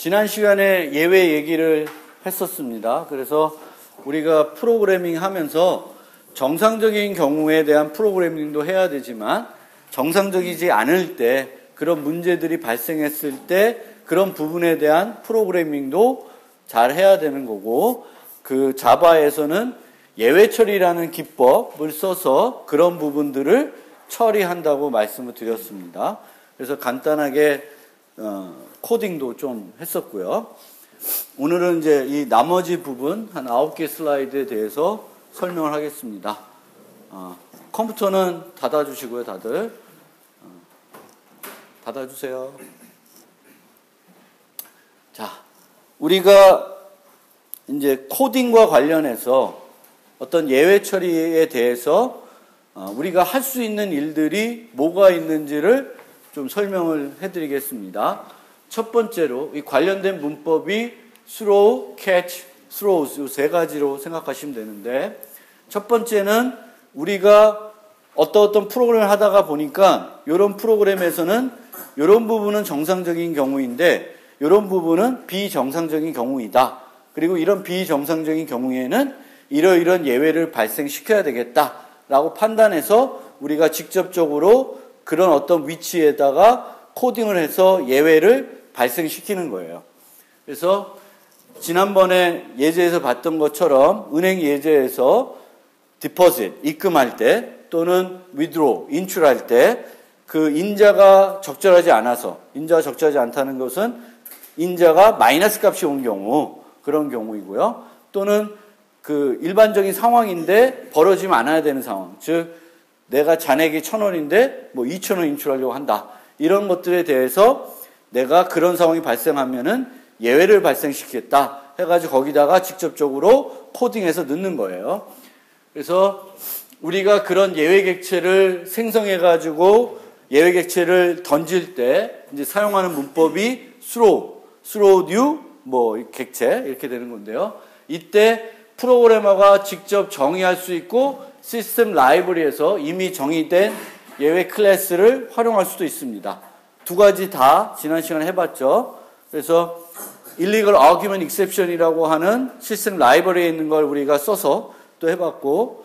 지난 시간에 예외 얘기를 했었습니다. 그래서 우리가 프로그래밍 하면서 정상적인 경우에 대한 프로그래밍도 해야 되지만 정상적이지 않을 때 그런 문제들이 발생했을 때 그런 부분에 대한 프로그래밍도 잘 해야 되는 거고, 그 자바에서는 예외 처리라는 기법을 써서 그런 부분들을 처리한다고 말씀을 드렸습니다. 그래서 간단하게 코딩도 좀 했었고요. 오늘은 이제 이 나머지 부분 한 9개 슬라이드에 대해서 설명을 하겠습니다. 컴퓨터는 닫아주시고요, 다들. 닫아주세요. 자, 우리가 이제 코딩과 관련해서 어떤 예외 처리에 대해서 우리가 할 수 있는 일들이 뭐가 있는지를 좀 설명을 해드리겠습니다. 첫 번째로 이 관련된 문법이 throw, catch, throws 이 세 가지로 생각하시면 되는데, 첫 번째는 우리가 어떤 프로그램을 하다가 보니까 이런 프로그램에서는 이런 부분은 정상적인 경우인데 이런 부분은 비정상적인 경우이다. 그리고 이런 비정상적인 경우에는 이러이런 예외를 발생시켜야 되겠다라고 판단해서 우리가 직접적으로 그런 어떤 위치에다가 코딩을 해서 예외를 발생시키는 거예요. 그래서 지난번에 예제에서 봤던 것처럼 은행 예제에서 deposit, 입금할 때 또는 withdraw, 인출할 때 그 인자가 적절하지 않아서, 인자가 적절하지 않다는 것은 인자가 마이너스 값이 온 경우, 그런 경우이고요. 또는 그 일반적인 상황인데 벌어지면 않아야 되는 상황, 즉 내가 잔액이 1,000원인데 뭐 2,000원 인출하려고 한다. 이런 것들에 대해서 내가 그런 상황이 발생하면은 예외를 발생시키겠다 해가지고 거기다가 직접적으로 코딩해서 넣는 거예요. 그래서 우리가 그런 예외 객체를 생성해가지고 예외 객체를 던질 때 이제 사용하는 문법이 throw new 뭐 객체 이렇게 되는 건데요. 이때 프로그래머가 직접 정의할 수 있고 시스템 라이브러리에서 이미 정의된 예외 클래스를 활용할 수도 있습니다. 두 가지 다 지난 시간에 해봤죠. 그래서 illegal argument exception이라고 하는 시스템 라이브러리에 있는 걸 우리가 써서 또 해봤고,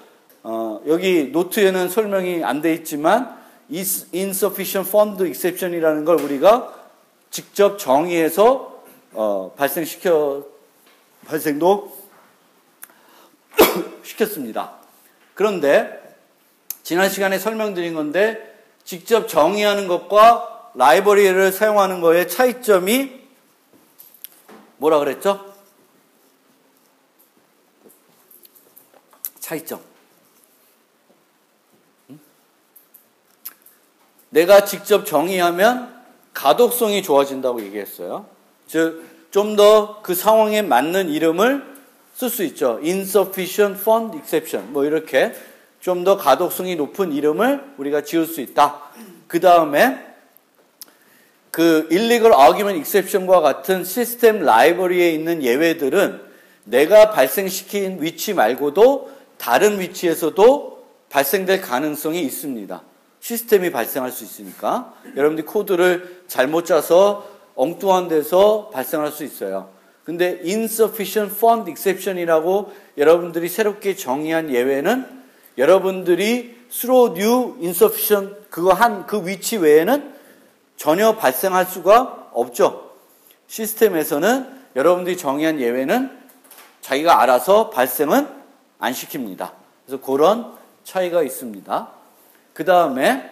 여기 노트에는 설명이 안 돼 있지만 insufficient fund exception이라는 걸 우리가 직접 정의해서 발생도 시켰습니다. 그런데 지난 시간에 설명드린 건데 직접 정의하는 것과 라이브러리를 사용하는 거의 차이점이 뭐라 그랬죠? 차이점. 내가 직접 정의하면 가독성이 좋아진다고 얘기했어요. 즉, 좀 더 그 상황에 맞는 이름을 쓸 수 있죠. insufficient fund exception. 뭐 이렇게 좀 더 가독성이 높은 이름을 우리가 지을 수 있다. 그 다음에 그 illegal argument exception과 같은 시스템 라이브러리에 있는 예외들은 내가 발생시킨 위치 말고도 다른 위치에서도 발생될 가능성이 있습니다. 시스템이 발생할 수 있으니까. 여러분들이 코드를 잘못 짜서 엉뚱한 데서 발생할 수 있어요. 근데 insufficient fund exception이라고 여러분들이 새롭게 정의한 예외는 여러분들이 throw new insufficient 그 위치 외에는 전혀 발생할 수가 없죠. 시스템에서는 여러분들이 정의한 예외는 자기가 알아서 발생은 안 시킵니다. 그래서 그런 차이가 있습니다. 그 다음에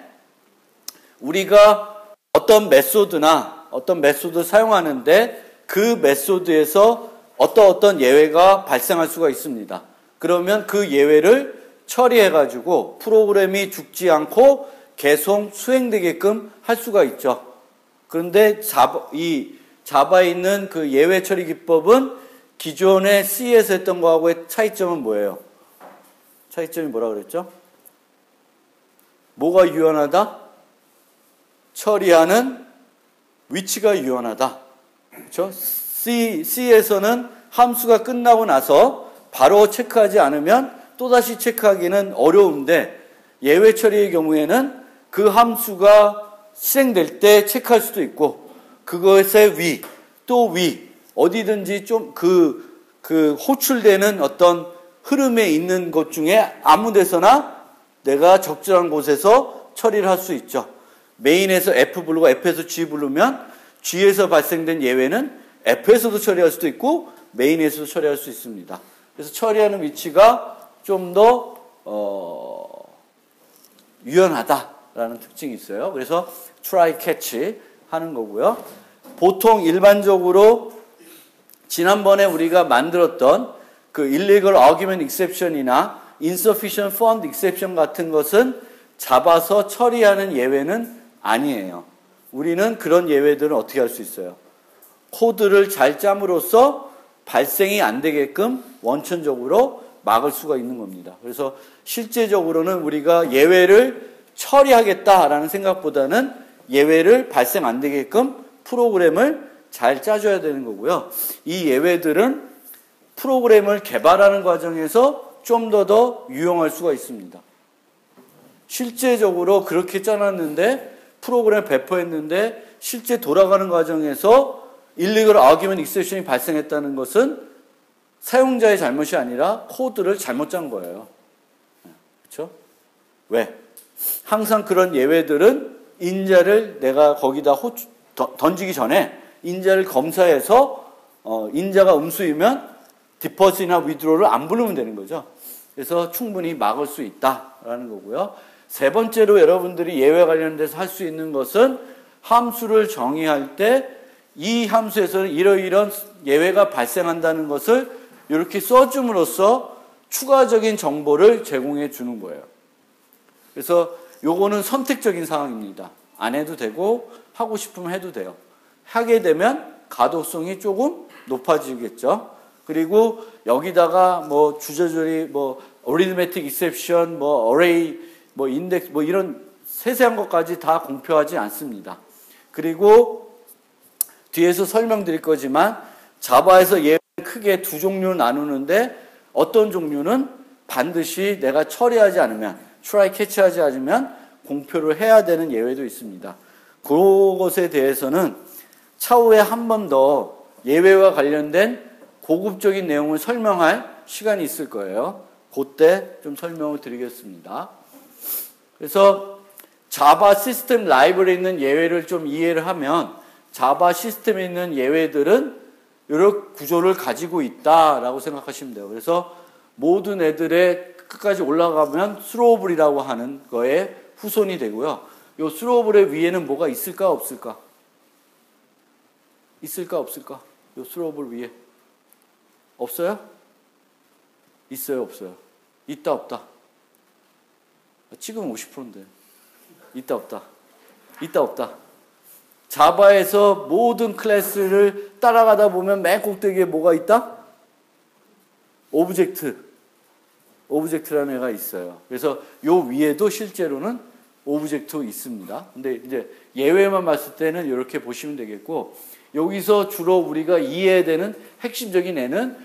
우리가 어떤 메소드 사용하는데 그 메소드에서 어떤 예외가 발생할 수가 있습니다. 그러면 그 예외를 처리해가지고 프로그램이 죽지 않고 계속 수행되게끔 할 수가 있죠. 그런데 자바에 있는 그 예외 처리 기법은 기존의 C에서 했던 거하고의 차이점은 뭐예요? 차이점이 뭐라 그랬죠? 뭐가 유연하다? 처리하는 위치가 유연하다. 그렇죠? C에서는 함수가 끝나고 나서 바로 체크하지 않으면 또다시 체크하기는 어려운데 예외 처리의 경우에는 그 함수가 실행될 때 체크할 수도 있고 그것의 위 또 위, 어디든지 좀 그 호출되는 어떤 흐름에 있는 것 중에 아무 데서나 내가 적절한 곳에서 처리를 할 수 있죠. 메인에서 F 부르고 F에서 G 부르면 G에서 발생된 예외는 F에서도 처리할 수도 있고 메인에서도 처리할 수 있습니다. 그래서 처리하는 위치가 좀 더 유연하다라는 특징이 있어요. 그래서 try catch 하는 거고요. 보통 일반적으로 지난번에 우리가 만들었던 그 illegal argument exception이나 insufficient fund exception 같은 것은 잡아서 처리하는 예외는 아니에요. 우리는 그런 예외들은 어떻게 할 수 있어요? 코드를 잘 짬으로써 발생이 안 되게끔 원천적으로 막을 수가 있는 겁니다. 그래서 실제적으로는 우리가 예외를 처리하겠다라는 생각보다는 예외를 발생 안 되게끔 프로그램을 잘 짜줘야 되는 거고요. 이 예외들은 프로그램을 개발하는 과정에서 좀 더 유용할 수가 있습니다. 실제적으로 그렇게 짜놨는데 프로그램을 배포했는데 실제 돌아가는 과정에서 illegal argument exception이 발생했다는 것은 사용자의 잘못이 아니라 코드를 잘못 짠 거예요. 그렇죠? 왜? 항상 그런 예외들은 인자를 내가 거기다 던지기 전에 인자를 검사해서 인자가 음수이면 디퍼스나 위드로를 안 부르면 되는 거죠. 그래서 충분히 막을 수 있다라는 거고요. 세 번째로 여러분들이 예외 관련돼서 할 수 있는 것은 함수를 정의할 때 이 함수에서는 이러이런 예외가 발생한다는 것을 이렇게 써줌으로써 추가적인 정보를 제공해 주는 거예요. 그래서 요거는 선택적인 상황입니다. 안 해도 되고 하고 싶으면 해도 돼요. 하게 되면 가독성이 조금 높아지겠죠. 그리고 여기다가 뭐 주저절이 뭐 arithmetic exception, 뭐 array, 뭐 index, 뭐 이런 세세한 것까지 다 공표하지 않습니다. 그리고 뒤에서 설명드릴 거지만 자바에서 예외를 크게 두 종류로 나누는데 어떤 종류는 반드시 내가 처리하지 않으면 try catch하지 않으면 공표를 해야 되는 예외도 있습니다. 그것에 대해서는 차후에 한 번 더 예외와 관련된 고급적인 내용을 설명할 시간이 있을 거예요. 그때 좀 설명을 드리겠습니다. 그래서 자바 시스템 라이브러리에 있는 예외를 좀 이해를 하면 자바 시스템에 있는 예외들은 이런 구조를 가지고 있다라고 생각하시면 돼요. 그래서 모든 애들의 끝까지 올라가면 스로우블이라고 하는 거에 후손이 되고요. 이 스로우블의 위에는 뭐가 있을까 없을까? 있을까 없을까? 이 스로우블 위에 없어요? 있어요 없어요? 있다 없다? 지금 50%인데 있다 없다? 있다 없다? 자바에서 모든 클래스를 따라가다 보면 맨 꼭대기에 뭐가 있다? 오브젝트라는 애가 있어요. 그래서 요 위에도 실제로는 오브젝트 있습니다. 근데 이제 예외만 봤을 때는 이렇게 보시면 되겠고, 여기서 주로 우리가 이해해야 되는 핵심적인 애는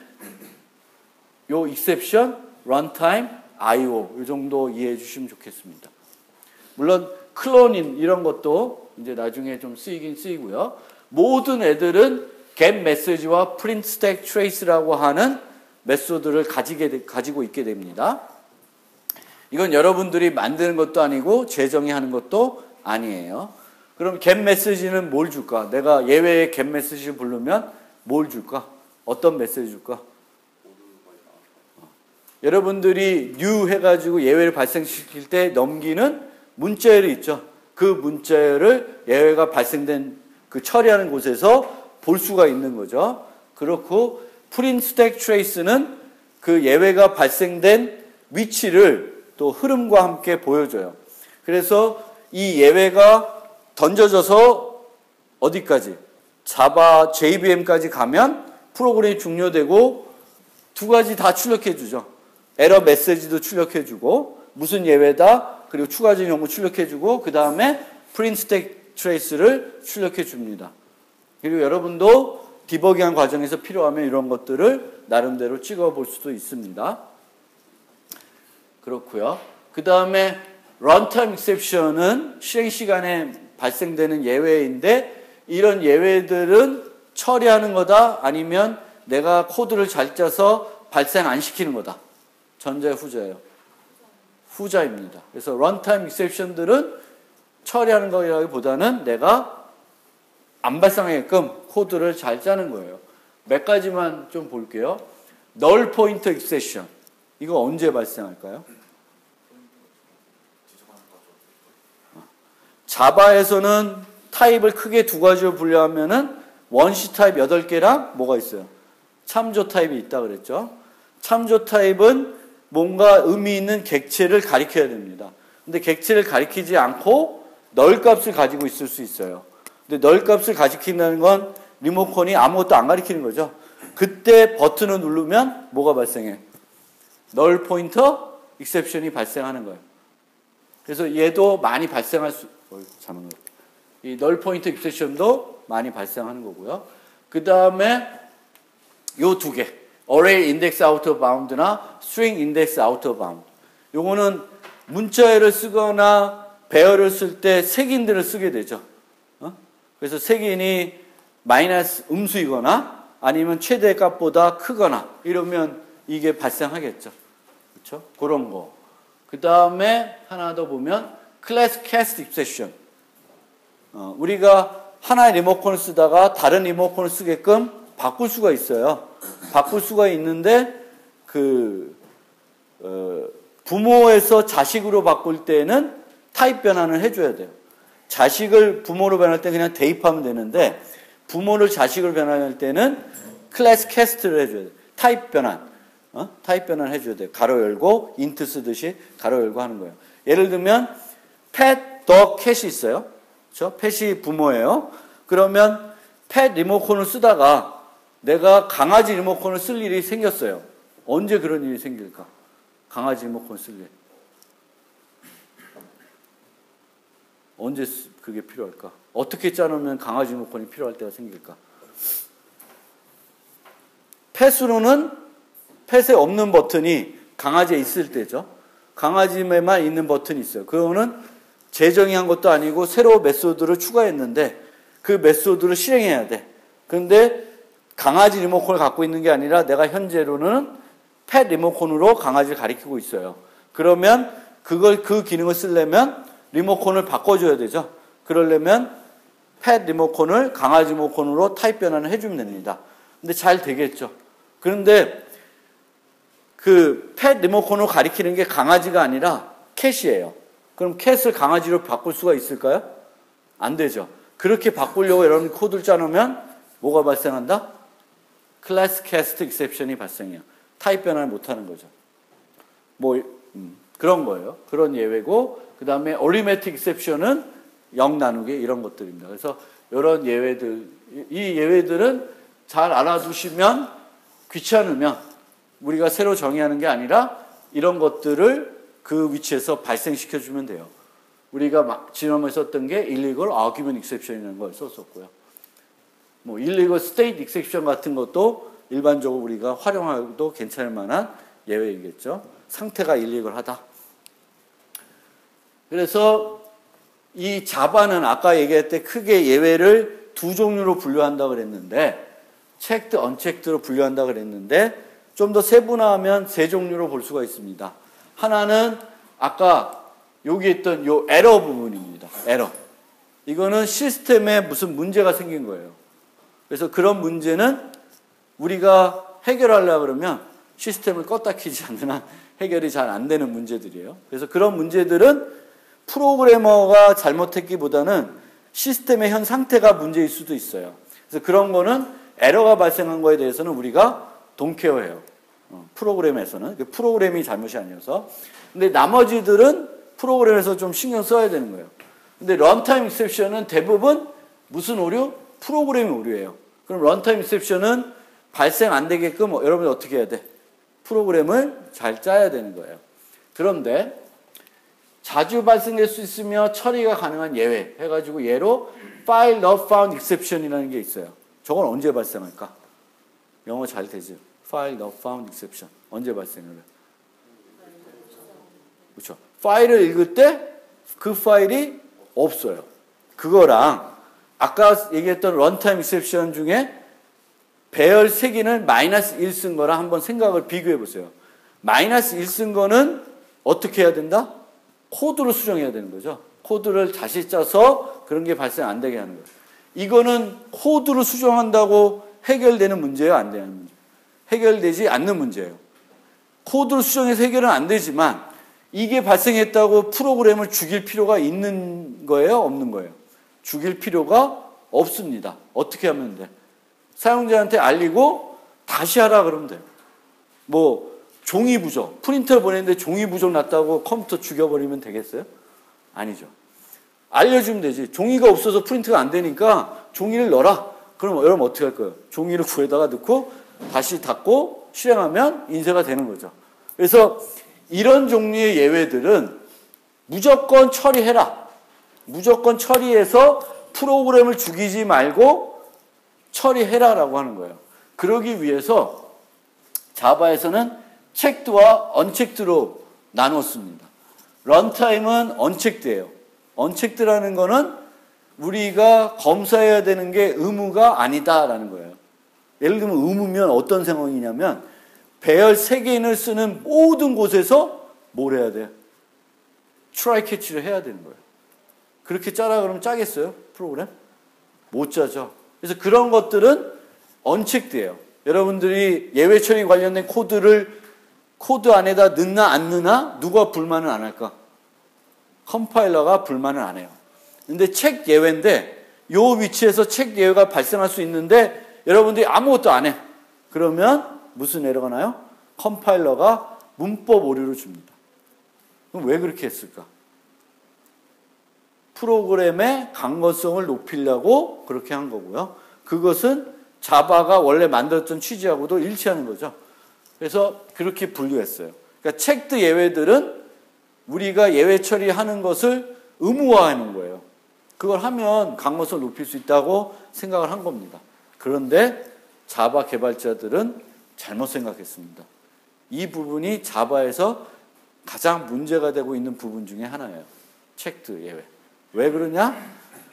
요 exception, runtime, IO 이 정도 이해해 주시면 좋겠습니다. 물론 클로닝 이런 것도 이제 나중에 좀 쓰이긴 쓰이고요. 모든 애들은 get message와 print stack trace라고 하는 메소드를 가지고 있게 됩니다. 이건 여러분들이 만드는 것도 아니고 재정의하는 것도 아니에요. 그럼 get message는 뭘 줄까? 내가 예외의 get message를 부르면 뭘 줄까? 어떤 메시지 줄까? 여러분들이 new 해가지고 예외를 발생시킬 때 넘기는 문자열이 있죠. 그 문자열을 예외가 발생된 그 처리하는 곳에서 볼 수가 있는 거죠. 그렇고 print stack trace는 그 예외가 발생된 위치를 또 흐름과 함께 보여줘요. 그래서 이 예외가 던져져서 어디까지? 자바 JVM까지 가면 프로그램이 종료되고 두 가지 다 출력해 주죠. 에러 메시지도 출력해 주고 무슨 예외다. 그리고 추가적인 정보 출력해 주고 그 다음에 print stack trace를 출력해 줍니다. 그리고 여러분도 디버깅 과정에서 필요하면 이런 것들을 나름대로 찍어볼 수도 있습니다. 그렇고요. 그 다음에 runtime exception은 실행 시간에 발생되는 예외인데 이런 예외들은 처리하는 거다? 아니면 내가 코드를 잘 짜서 발생 안 시키는 거다? 전자예요, 후자예요? 후자입니다. 그래서 런타임 익셉션들은 처리하는 거라기보다는 내가 안 발생하게끔 코드를 잘 짜는 거예요. 몇 가지만 좀 볼게요. 널 포인터 익셉션. 이거 언제 발생할까요? 자바에서는 타입을 크게 두 가지로 분류하면은 원시 타입 8개랑 뭐가 있어요? 참조 타입이 있다 그랬죠. 참조 타입은 뭔가 의미 있는 객체를 가리켜야 됩니다. 근데 객체를 가리키지 않고 널 값을 가지고 있을 수 있어요. 근데 널 값을 가리킨다는 건 리모컨이 아무것도 안 가리키는 거죠. 그때 버튼을 누르면 뭐가 발생해? 널 포인터 익셉션이 발생하는 거예요. 그래서 얘도 많이 발생할 수, 이 널 포인터 익셉션도 많이 발생하는 거고요. 그 다음에 요 두 개, array index out of bound나 string index out of bound. 요거는 문자열을 쓰거나 배열을 쓸 때 색인들을 쓰게 되죠. 그래서 색인이 마이너스 음수이거나 아니면 최대값보다 크거나 이러면 이게 발생하겠죠. 그렇죠? 그런 거. 그 다음에 하나 더 보면 클래스 캐스트 익셉션. 우리가 하나의 리모컨을 쓰다가 다른 리모컨을 쓰게끔 바꿀 수가 있어요. 바꿀 수가 있는데 부모에서 자식으로 바꿀 때는 타입 변환을 해줘야 돼요. 자식을 부모로 변할 때 그냥 대입하면 되는데 부모를 자식으로 변환할 때는 클래스 캐스트를 해줘야 돼요. 타입 변환. 타입 변환을 해줘야 돼요. 가로 열고 인트 쓰듯이 가로 열고 하는 거예요. 예를 들면 pet, dog, cat이 있어요. 그렇죠? pet이 부모예요. 그러면 pet 리모컨을 쓰다가 내가 강아지 리모컨을 쓸 일이 생겼어요. 언제 그런 일이 생길까? 강아지 리모컨을 쓸 일. 언제 그게 필요할까? 어떻게 짜놓으면 강아지 리모컨이 필요할 때가 생길까? 펫으로는 펫에 없는 버튼이 강아지에 있을 때죠. 강아지에만 있는 버튼이 있어요. 그거는 재정의한 것도 아니고 새로 메소드를 추가했는데 그 메소드를 실행해야 돼. 그런데 강아지 리모컨을 갖고 있는 게 아니라 내가 현재로는 펫 리모컨으로 강아지를 가리키고 있어요. 그러면 그 기능을 쓰려면 리모컨을 바꿔줘야 되죠. 그러려면 펫 리모컨을 강아지 리모컨으로 타입 변환을 해주면 됩니다. 근데 잘 되겠죠. 그런데 그 펫 리모컨으로 가리키는 게 강아지가 아니라 캣이에요. 그럼 캣을 강아지로 바꿀 수가 있을까요? 안 되죠. 그렇게 바꾸려고 여러분 코드를 짜놓으면 뭐가 발생한다? 클래스 캐스트 익셉션이 발생해요. 타입 변환을 못하는 거죠. 그런 거예요. 그런 예외고 그 다음에 어리매틱 익셉션은 0 나누기 이런 것들입니다. 그래서 이런 예외들, 이 예외들은 잘 알아두시면 귀찮으면 우리가 새로 정의하는 게 아니라 이런 것들을 그 위치에서 발생시켜주면 돼요. 우리가 지난번에 썼던 게 illegal argument exception이라는 걸 썼었고요. illegal state exception 같은 것도 일반적으로 우리가 활용하기도 괜찮을 만한 예외이겠죠. 상태가 illegal하다. 그래서 이 자바는 아까 얘기할 때 크게 예외를 두 종류로 분류한다고 그랬는데 checked, unchecked로 분류한다고 그랬는데 좀 더 세분화하면 세 종류로 볼 수가 있습니다. 하나는 아까 여기 있던 요 에러 부분입니다. 에러. 이거는 시스템에 무슨 문제가 생긴 거예요. 그래서 그런 문제는 우리가 해결하려고 그러면 시스템을 껐다 키지 않는 한 해결이 잘 안 되는 문제들이에요. 그래서 그런 문제들은 프로그래머가 잘못했기보다는 시스템의 현 상태가 문제일 수도 있어요. 그래서 그런 거는 에러가 발생한 거에 대해서는 우리가 동케어해요. 프로그램에서는. 프로그램이 잘못이 아니어서. 근데 나머지들은 프로그램에서 좀 신경 써야 되는 거예요. 근데 런타임 익셉션은 대부분 무슨 오류? 프로그램이 오류예요. 그럼 런타임 익셉션은 발생 안 되게끔 여러분이 어떻게 해야 돼? 프로그램을 잘 짜야 되는 거예요. 그런데 자주 발생될 수 있으며 처리가 가능한 예외 해가지고 예로 file not found exception이라는 게 있어요. 저건 언제 발생할까? 영어 잘 되죠? file not found exception. 언제 발생을 해요? 그렇죠. 파일을 읽을 때 그 파일이 없어요. 그거랑 아까 얘기했던 runtime exception 중에 배열 3개는 마이너스 1 쓴 거랑 한번 생각을 비교해 보세요. 마이너스 1 쓴 거는 어떻게 해야 된다? 코드로 수정해야 되는 거죠. 코드를 다시 짜서 그런 게 발생 안 되게 하는 거예요. 이거는 코드로 수정한다고 해결되는 문제예요? 안 되는 문제예요? 해결되지 않는 문제예요. 코드로 수정해서 해결은 안 되지만 이게 발생했다고 프로그램을 죽일 필요가 있는 거예요? 없는 거예요? 죽일 필요가 없습니다. 어떻게 하면 돼? 사용자한테 알리고 다시 하라 그러면 돼요. 뭐 종이 부족, 프린터 보냈는데 종이 부족 났다고 컴퓨터 죽여버리면 되겠어요? 아니죠. 알려주면 되지. 종이가 없어서 프린트가 안 되니까 종이를 넣어라. 그럼 여러분 어떻게 할 거예요? 종이를 구에다가 넣고 다시 닫고 실행하면 인쇄가 되는 거죠. 그래서 이런 종류의 예외들은 무조건 처리해라. 무조건 처리해서 프로그램을 죽이지 말고 처리해라라고 하는 거예요. 그러기 위해서 자바에서는 체크드와 언체크드로 나눴습니다. 런타임은 언체크드예요. 언체크드라는 거는 우리가 검사해야 되는 게 의무가 아니다라는 거예요. 예를 들면 의무면 어떤 상황이냐면 배열 3개인을 쓰는 모든 곳에서 뭘 해야 돼요? 트라이 캐치를 해야 되는 거예요. 그렇게 짜라 그러면 짜겠어요? 프로그램? 못 짜죠. 그래서 그런 것들은 언체크드예요. 여러분들이 예외 처리 관련된 코드를 코드 안에다 넣나 안 넣나 누가 불만을 안 할까? 컴파일러가 불만을 안 해요. 근데 책 예외인데 요 위치에서 책 예외가 발생할 수 있는데 여러분들이 아무것도 안 해. 그러면 무슨 에러가 나요? 컴파일러가 문법 오류를 줍니다. 그럼 왜 그렇게 했을까? 프로그램의 강건성을 높이려고 그렇게 한 거고요. 그것은 자바가 원래 만들었던 취지하고도 일치하는 거죠. 그래서 그렇게 분류했어요. 그러니까 체크드 예외들은 우리가 예외 처리하는 것을 의무화하는 거예요. 그걸 하면 강건성을 높일 수 있다고 생각을 한 겁니다. 그런데 자바 개발자들은 잘못 생각했습니다. 이 부분이 자바에서 가장 문제가 되고 있는 부분 중에 하나예요. 체크드 예외. 왜 그러냐?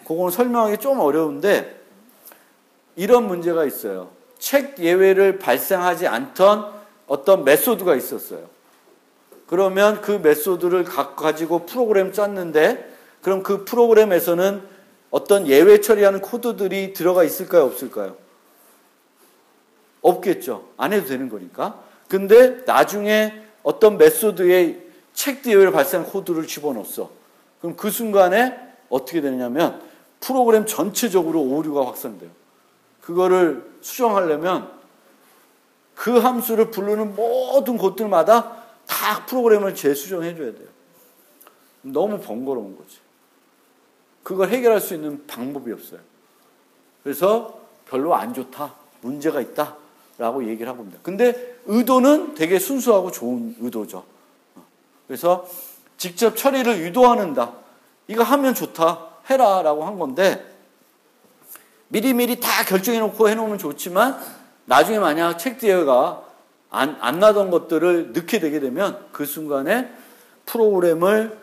그거는 설명하기 좀 어려운데 이런 문제가 있어요. 체크 예외를 발생하지 않던 어떤 메소드가 있었어요. 그러면 그 메소드를 가지고 프로그램 짰는데 그럼 그 프로그램에서는 어떤 예외 처리하는 코드들이 들어가 있을까요? 없을까요? 없겠죠. 안 해도 되는 거니까. 근데 나중에 어떤 메소드에 체크 예외를 발생한 코드를 집어넣었어. 그럼 그 순간에 어떻게 되냐면 프로그램 전체적으로 오류가 확산돼요. 그거를 수정하려면 그 함수를 부르는 모든 곳들마다 다 프로그램을 재수정해줘야 돼요. 너무 번거로운 거지. 그걸 해결할 수 있는 방법이 없어요. 그래서 별로 안 좋다, 문제가 있다 라고 얘기를 한 겁니다. 근데 의도는 되게 순수하고 좋은 의도죠. 그래서 직접 처리를 유도하는다. 이거 하면 좋다, 해라 라고 한 건데 미리미리 다 결정해놓고 해놓으면 좋지만 나중에 만약 체크 예외가 안 나던 것들을 넣게 되게 되면 그 순간에 프로그램을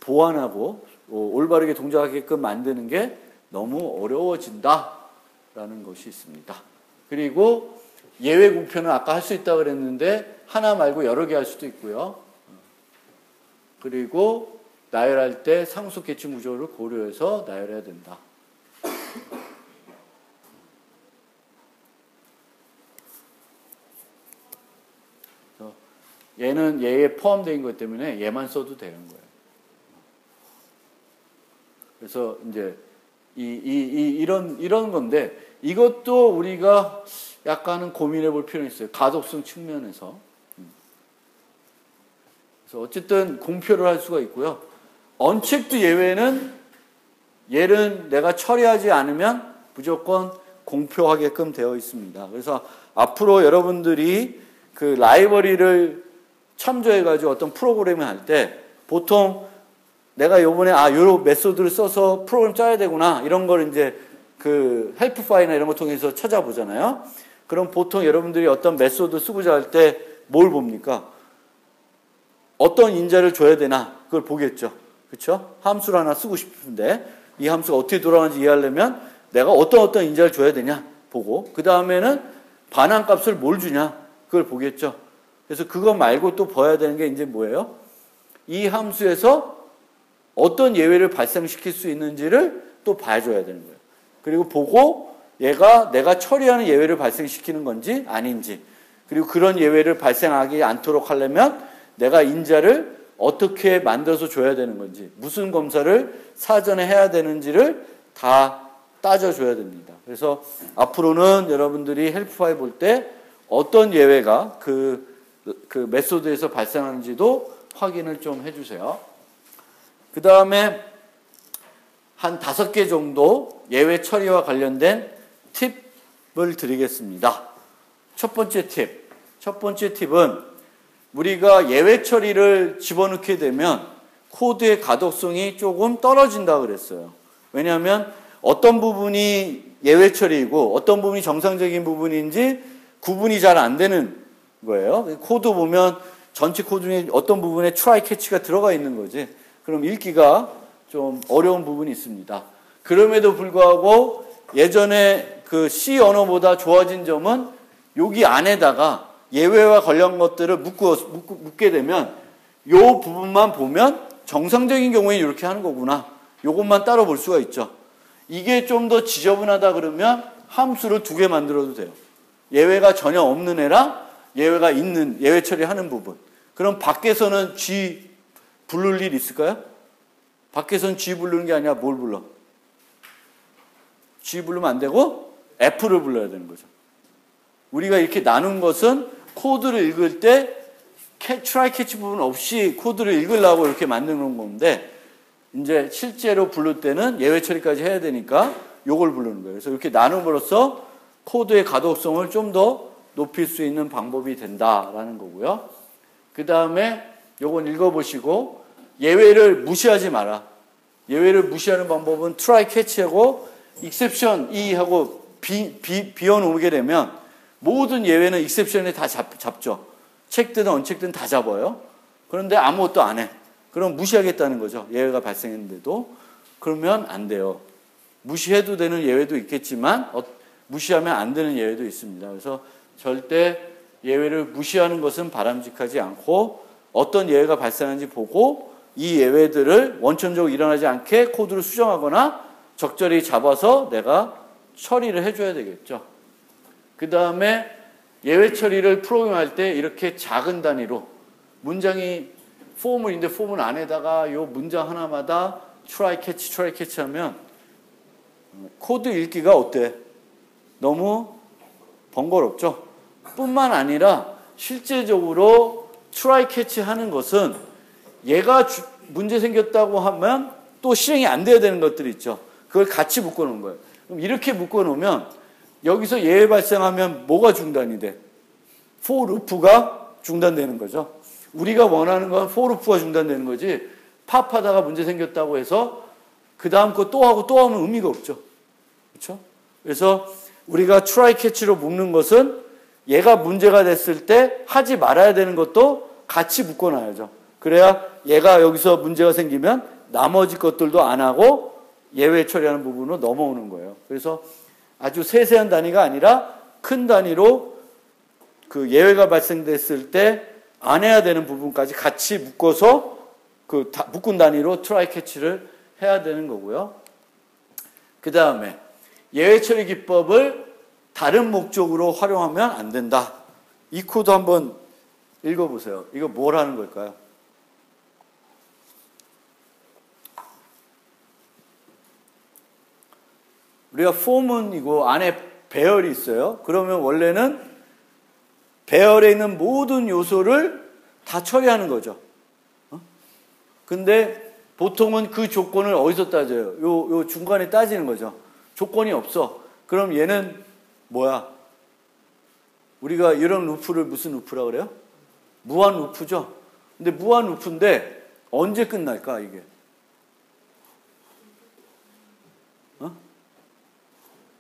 보완하고 올바르게 동작하게끔 만드는 게 너무 어려워진다라는 것이 있습니다. 그리고 예외 공표는 아까 할 수 있다고 그랬는데 하나 말고 여러 개 할 수도 있고요. 그리고 나열할 때 상속 계층 구조를 고려해서 나열해야 된다. 얘는 얘에 포함되어 있는 것 때문에 얘만 써도 되는 거예요. 그래서 이제 이런 건데 이것도 우리가 약간은 고민해 볼 필요는 있어요. 가독성 측면에서. 그래서 어쨌든 공표를 할 수가 있고요. 언체크드 예외는 얘는 내가 처리하지 않으면 무조건 공표하게끔 되어 있습니다. 그래서 앞으로 여러분들이 그 라이브러리를 참조해가지고 어떤 프로그램을 할 때 보통 내가 요번에 요런 메소드를 써서 프로그램 짜야 되구나 이런 걸 이제 그 헬프 파일이나 이런 거 통해서 찾아보잖아요. 그럼 보통 여러분들이 어떤 메소드 쓰고자 할 때 뭘 봅니까? 어떤 인자를 줘야 되나 그걸 보겠죠. 그렇죠? 함수를 하나 쓰고 싶은데 이 함수가 어떻게 돌아가는지 이해하려면 내가 어떤 인자를 줘야 되냐 보고 그 다음에는 반환값을 뭘 주냐? 그걸 보겠죠. 그래서 그거 말고 또 봐야 되는 게 이제 뭐예요? 이 함수에서 어떤 예외를 발생시킬 수 있는지를 또 봐줘야 되는 거예요. 그리고 보고 얘가 내가 처리하는 예외를 발생시키는 건지 아닌지, 그리고 그런 예외를 발생하지 않도록 하려면 내가 인자를 어떻게 만들어서 줘야 되는 건지, 무슨 검사를 사전에 해야 되는지를 다 따져줘야 됩니다. 그래서 앞으로는 여러분들이 헬프 파일 볼 때 어떤 예외가 그 메소드에서 발생하는지도 확인을 좀 해주세요. 그 다음에 한 5개 정도 예외 처리와 관련된 팁을 드리겠습니다. 첫 번째 팁은 우리가 예외 처리를 집어넣게 되면 코드의 가독성이 조금 떨어진다 그랬어요. 왜냐하면 어떤 부분이 예외 처리이고 어떤 부분이 정상적인 부분인지 구분이 잘 안 되는 거예요. 코드 보면 전체 코드 중에 어떤 부분에 try catch가 들어가 있는 거지. 그럼 읽기가 좀 어려운 부분이 있습니다. 그럼에도 불구하고 예전에 그 C 언어보다 좋아진 점은 여기 안에다가 예외와 관련 것들을 묶게 되면 요 부분만 보면 정상적인 경우에 이렇게 하는 거구나. 요것만 따로 볼 수가 있죠. 이게 좀 더 지저분하다 그러면 함수를 2개 만들어도 돼요. 예외가 전혀 없는 애랑 예외가 있는, 예외 처리하는 부분. 그럼 밖에서는 G 부를 일 있을까요? 밖에서는 G 부르는 게 아니라 뭘 불러? G 부르면 안 되고 F를 불러야 되는 거죠. 우리가 이렇게 나눈 것은 코드를 읽을 때 try catch 부분 없이 코드를 읽으려고 이렇게 만드는 건데, 이제 실제로 부를 때는 예외 처리까지 해야 되니까 요걸 부르는 거예요. 그래서 이렇게 나눔으로써 코드의 가독성을 좀 더 높일 수 있는 방법이 된다라는 거고요. 그 다음에 요건 읽어보시고 예외를 무시하지 마라. 예외를 무시하는 방법은 try catch하고 exception 하고 비워놓게 되면 모든 예외는 exception에 다 잡죠. 체크든 언체크든 다 잡아요. 그런데 아무것도 안 해. 그럼 무시하겠다는 거죠. 예외가 발생했는데도. 그러면 안 돼요. 무시해도 되는 예외도 있겠지만 무시하면 안 되는 예외도 있습니다. 그래서 절대 예외를 무시하는 것은 바람직하지 않고 어떤 예외가 발생하는지 보고 이 예외들을 원천적으로 일어나지 않게 코드를 수정하거나 적절히 잡아서 내가 처리를 해줘야 되겠죠. 그 다음에 예외 처리를 프로그램할 때 이렇게 작은 단위로 문장이 포문인데 포문 안에다가 요 문장 하나마다 try catch 하면 코드 읽기가 어때? 너무 번거롭죠? 뿐만 아니라 실제적으로 try catch 하는 것은 얘가 문제 생겼다고 하면 또 실행이 안 돼야 되는 것들이 있죠. 그걸 같이 묶어놓은 거예요. 그럼 이렇게 묶어놓으면 여기서 예외 발생하면 뭐가 중단이 돼? for loop가 중단되는 거죠. 우리가 원하는 건 for loop가 중단되는 거지 팝하다가 문제 생겼다고 해서 그 다음 거 또 하고 또 하면 의미가 없죠. 그렇죠? 그래서 우리가 try catch로 묶는 것은 얘가 문제가 됐을 때 하지 말아야 되는 것도 같이 묶어놔야죠. 그래야 얘가 여기서 문제가 생기면 나머지 것들도 안 하고 예외 처리하는 부분으로 넘어오는 거예요. 그래서 아주 세세한 단위가 아니라 큰 단위로 그 예외가 발생됐을 때 안 해야 되는 부분까지 같이 묶어서 그 묶은 단위로 try catch를 해야 되는 거고요. 그 다음에 예외 처리 기법을 다른 목적으로 활용하면 안 된다. 이 코드 한번 읽어보세요. 이거 뭘 하는 걸까요? 우리가 폼은이고 안에 배열이 있어요. 그러면 원래는 배열에 있는 모든 요소를 다 처리하는 거죠. 근데 보통은 그 조건을 어디서 따져요? 요 중간에 따지는 거죠. 조건이 없어. 그럼 얘는 뭐야? 우리가 이런 루프를 무슨 루프라고 그래요? 무한 루프죠. 근데 무한 루프인데 언제 끝날까 이게?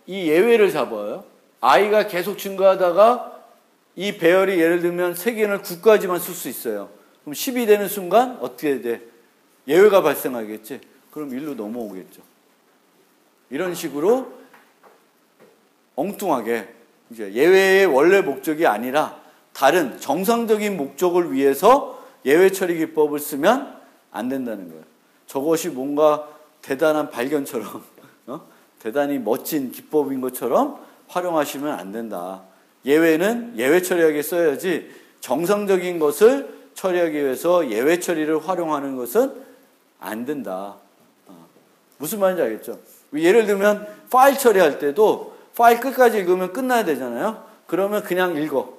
이 예외를 잡아요. i가 계속 증가하다가 이 배열이 예를 들면 3개는 9까지만 쓸 수 있어요. 그럼 10이 되는 순간 어떻게 돼? 예외가 발생하겠지. 그럼 1로 넘어오겠죠. 이런 식으로 엉뚱하게 이제 예외의 원래 목적이 아니라 다른 정상적인 목적을 위해서 예외 처리 기법을 쓰면 안 된다는 거예요. 저것이 뭔가 대단한 발견처럼 대단히 멋진 기법인 것처럼 활용하시면 안 된다. 예외는 예외 처리하게 써야지 정상적인 것을 처리하기 위해서 예외 처리를 활용하는 것은 안 된다. 무슨 말인지 알겠죠? 예를 들면 파일 처리할 때도 파일 끝까지 읽으면 끝나야 되잖아요. 그러면 그냥 읽어.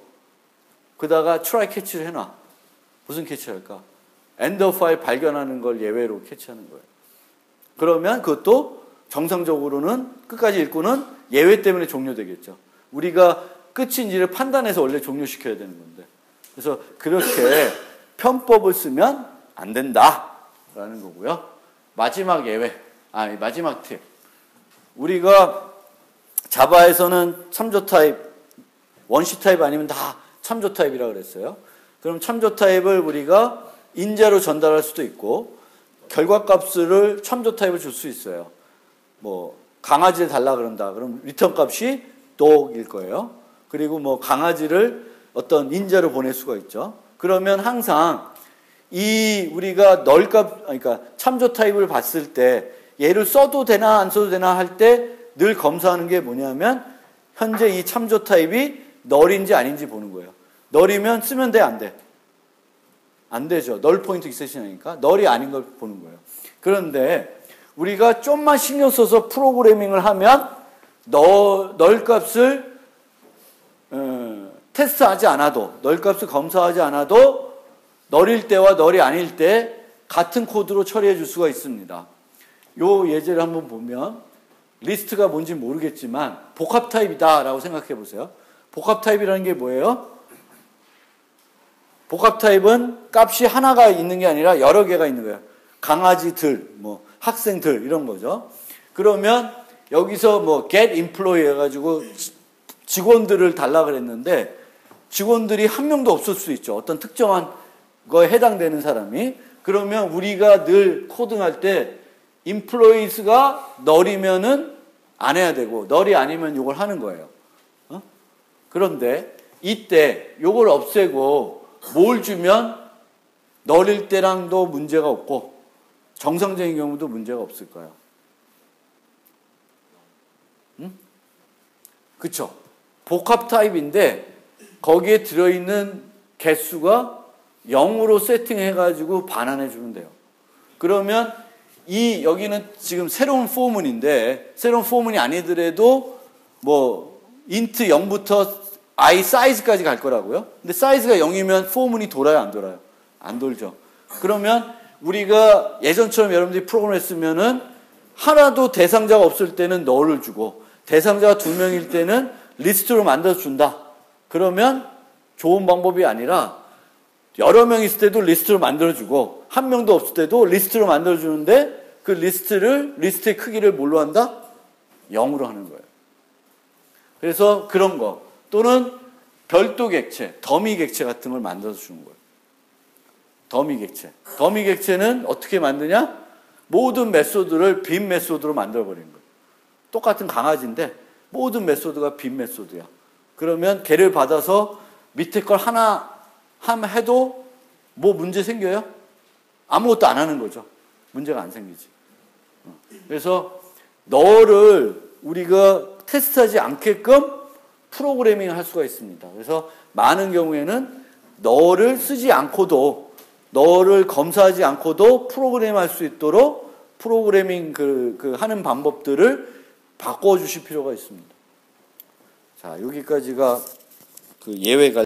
그러다가 try catch를 해놔. 무슨 캐치할까? 엔더 파일 발견하는 걸 예외로 캐치하는 거예요. 그러면 그것도 정상적으로는 끝까지 읽고는 예외 때문에 종료되겠죠. 우리가 끝인지를 판단해서 원래 종료시켜야 되는 건데. 그래서 그렇게 편법을 쓰면 안 된다라는 거고요. 마지막 예외, 마지막 팁. 우리가 자바에서는 참조 타입, 원시 타입 아니면 다 참조 타입이라고 그랬어요. 그럼 참조 타입을 우리가 인자로 전달할 수도 있고 결과값을 참조 타입을 줄 수 있어요. 뭐 강아지를 달라 그런다. 그럼 리턴 값이 dog일 거예요. 그리고 뭐 강아지를 어떤 인자로 보낼 수가 있죠. 그러면 항상 이 우리가 그러니까 참조 타입을 봤을 때 얘를 써도 되나 안 써도 되나 할 때 늘 검사하는 게 뭐냐면 현재 이 참조 타입이 널인지 아닌지 보는 거예요. 널이면 쓰면 돼, 안 돼? 안 되죠. 널 포인트 익셉션이니까 널이 아닌 걸 보는 거예요. 그런데 우리가 좀만 신경 써서 프로그래밍을 하면 널 값을 테스트하지 않아도, 널 값을 검사하지 않아도 널일 때와 널이 아닐 때 같은 코드로 처리해 줄 수가 있습니다. 요 예제를 한번 보면 리스트가 뭔지 모르겠지만 복합 타입이다라고 생각해 보세요. 복합 타입이라는 게 뭐예요? 복합 타입은 값이 하나가 있는 게 아니라 여러 개가 있는 거예요. 강아지들, 뭐 학생들 이런 거죠. 그러면 여기서 뭐 get employee 해가지고 직원들을 달라 그랬는데 직원들이 한 명도 없을 수 있죠. 어떤 특정한 거에 해당되는 사람이. 그러면 우리가 늘 코딩할 때 employees가 널이면은 안 해야 되고 널이 아니면 이걸 하는 거예요. 그런데 이때 이걸 없애고 뭘 주면 널일 때랑도 문제가 없고 정상적인 경우도 문제가 없을까요? 그쵸? 복합 타입인데 거기에 들어있는 개수가 0으로 세팅해가지고 반환해 주면 돼요. 그러면 여기는 지금 새로운 포문인데 새로운 포문이 아니더라도 뭐 인트 0부터 i 사이즈까지 갈 거라고요. 근데 사이즈가 0이면 포문이 돌아요, 안 돌아요? 안 돌죠. 그러면 우리가 예전처럼 여러분들이 프로그램을 했으면은 하나도 대상자가 없을 때는 널을 주고 대상자가 2명일 때는 리스트로 만들어 준다. 그러면 좋은 방법이 아니라 여러 명 있을 때도 리스트로 만들어주고 한 명도 없을 때도 리스트로 만들어주는데 그 리스트의 크기를 뭘로 한다? 0으로 하는 거예요. 그래서 그런 거 또는 별도 객체, 더미 객체 같은 걸 만들어서 주는 거예요. 더미 객체. 더미 객체는 어떻게 만드냐? 모든 메소드를 빈 메소드로 만들어버리는 거예요. 똑같은 강아지인데 모든 메소드가 빈 메소드야. 그러면 걔를 받아서 밑에 걸 하나 해도 뭐 문제 생겨요? 아무것도 안 하는 거죠. 문제가 안 생기지. 그래서 너를 우리가 테스트하지 않게끔 프로그래밍을 할 수가 있습니다. 그래서 많은 경우에는 너를 쓰지 않고도 너를 검사하지 않고도 프로그램할 수 있도록 프로그래밍 하는 방법들을 바꿔주실 필요가 있습니다. 자, 여기까지가 그 예외가